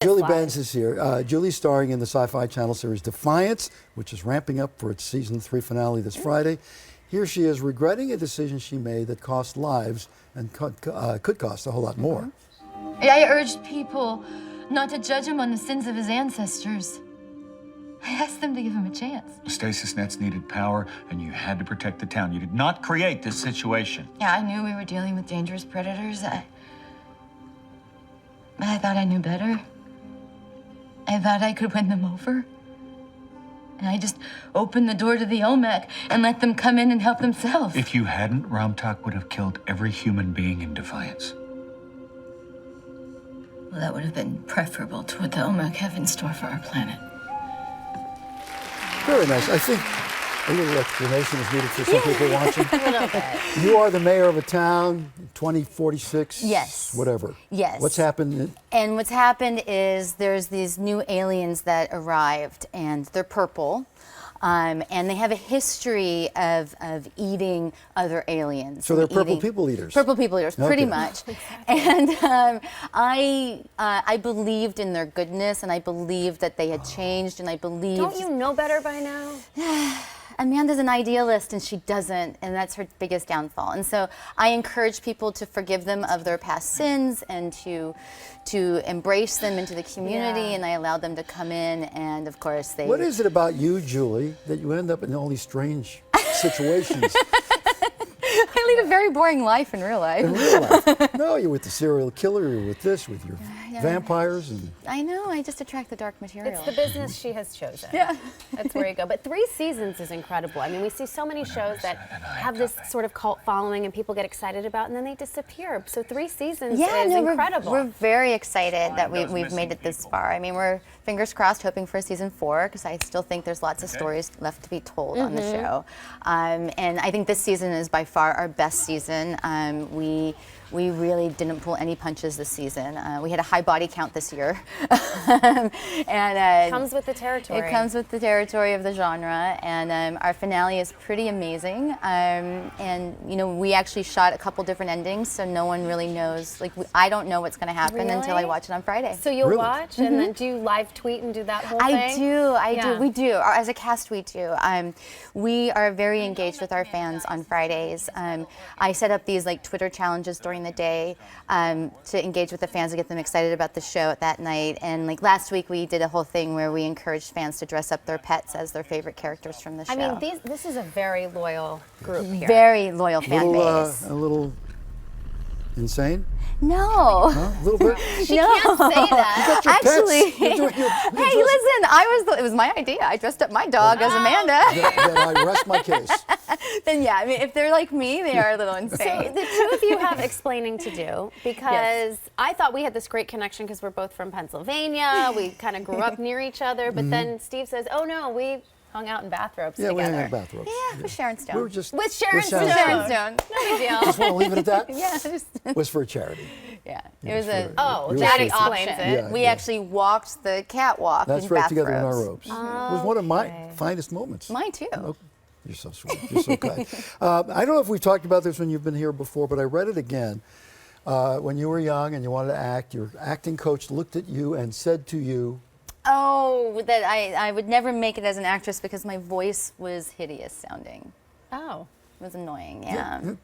Julie Benz is here. Julie's starring in the Sci-Fi Channel series Defiance, which is ramping up for its season 3 finale this Friday. Here she is regretting a decision she made that cost lives and could cost a whole lot more. I urged people not to judge him on the sins of his ancestors. I asked them to give him a chance. Stasis Nets needed power, and you had to protect the town. You did not create this situation. Yeah, I knew we were dealing with dangerous predators. I thought I knew better. I thought I could win them over. And I just opened the door to the Olmec and let them come in and help themselves. If you hadn't, Ramtak would have killed every human being in Defiance. Well, that would have been preferable to what the Olmec have in store for our planet. Very nice. I think a little explanation is needed for some people watching. A little bit. You are the mayor of a town, 2046. Yes. Whatever. Yes. What's happened? And what's happened is there's these new aliens that arrived, and they're purple. And they have a history of eating other aliens. So they're and purple people eaters. Purple people eaters, pretty Okay. much. And I believed in their goodness, and I believed that they had changed, and I believed. Don't you know better by now? Amanda's an idealist, and she doesn't, and that's her biggest downfall. And so I encourage people to forgive them of their past sins and to embrace them into the community, and I allowed them to come in, and of course they... What is it about you, Julie, that you end up in all these strange situations? I lead a very boring life in real life. In real life. No, you're with the serial killer, you're with this, with your vampires. And I know, I just attract the dark material. It's the business she has chosen. Yeah. That's where you go. But 3 seasons is incredible. I mean, we see so many shows that have this sort of cult following and people get excited about, and then they disappear. So 3 seasons is incredible. We're very excited that we've made it this far. I mean, we're fingers crossed hoping for season 4, because I still think there's lots of stories left to be told on the show. And I think this season is by far our best season. We really didn't pull any punches this season. We had a high body count this year. And comes with the territory. It comes with the territory of the genre, and our finale is pretty amazing. And you know, we actually shot a couple different endings, so no one really knows. Like, I don't know what's going to happen until I watch it on Friday. So you'll Really? watch, and then do you live tweet and do that whole thing? I do. We do. As a cast, we do. We are very engaged with our fans on Fridays. I set up these like Twitter challenges during the day to engage with the fans and get them excited about the show at that night. And like last week, we did a whole thing where we encouraged fans to dress up their pets as their favorite characters from the show. I mean, this is a very loyal group here. Very loyal fan base. a little insane? No. Huh? A little bit? She can't say that. Your Actually, pets. You're doing your- hey, listen, it was my idea. I dressed up my dog as Amanda. Then I rest my case. Then yeah, I mean, if they're like me, they are a little insane. So the two of you have explaining to do, because I thought we had this great connection because we're both from Pennsylvania. We kind of grew up near each other, but then Steve says, "Oh no, we hung out in bathrobes Yeah, together." we hang out in bathrobes. Yeah, with Sharon Stone. We were just With Sharon Stone. Sharon Stone. No big deal. Just want to leave it at that? Yeah, just, Was for a charity. yeah. It was a Oh, You that were explains option. it. Yeah, We yeah. actually walked the catwalk That's in right, bathrobes. together in our robes. It was one of my finest moments. Mine too. Oh, you're so sweet. You're so kind. I don't know if we've talked about this when you've been here before, but I read it again. When you were young and you wanted to act, your acting coach looked at you and said to you, Oh, that I would never make it as an actress because my voice was hideous sounding. Oh. It was annoying, yeah.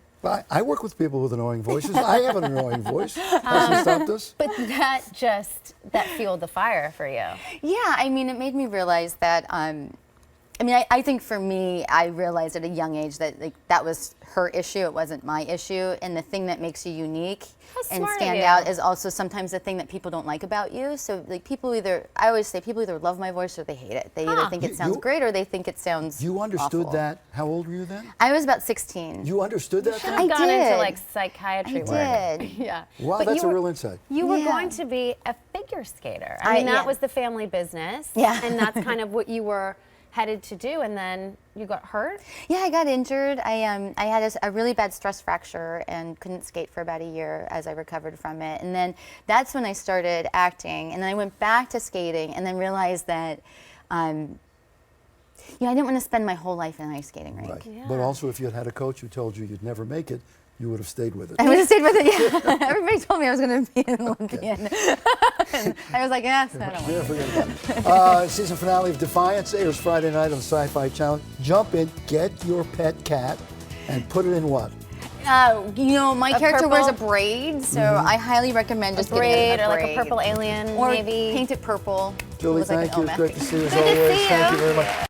I work with people with annoying voices. I have an annoying voice. Hasn't stopped us. But that fueled the fire for you. Yeah, I mean, it made me realize that, I think for me, I realized at a young age that like that was her issue, it wasn't my issue. And the thing that makes you unique and smart of stand you. out is also sometimes the thing that people don't like about you. So like I always say people either love my voice or they hate it. They either think it sounds great or they think it sounds You understood awful. that. How old were you then? I was about 16. You understood that then? I Gone into did. like psychiatry I work. did. Yeah. Wow, But that's you a were- real insight. You were Yeah. going to be a figure skater. I mean, that yeah. was the family business. Yeah. And that's kind of what you were headed to do, and then you got hurt? Yeah, I got injured. I had a really bad stress fracture and couldn't skate for about a year as I recovered from it. And then that's when I started acting. And then I went back to skating and then realized that, I didn't want to spend my whole life in an ice skating rink. Right. But also, if you had had a coach who told you you'd never make it, you would have stayed with it. I would have stayed with it. Yeah. Everybody told me I was going to be an Olympian. And I was like, yes, I don't want Yeah, forget about it. Season finale of Defiance airs Friday night on the Sci-Fi Channel. Jump in, get your pet cat, and put it in what? You know, my character wears a purple? braid, so I highly recommend just getting Braid a or like braid. a purple alien, Or maybe. paint it purple. Julie, Looks like thank an you. It's Olmec. great to see you as Good to always. see Thank you. you very much.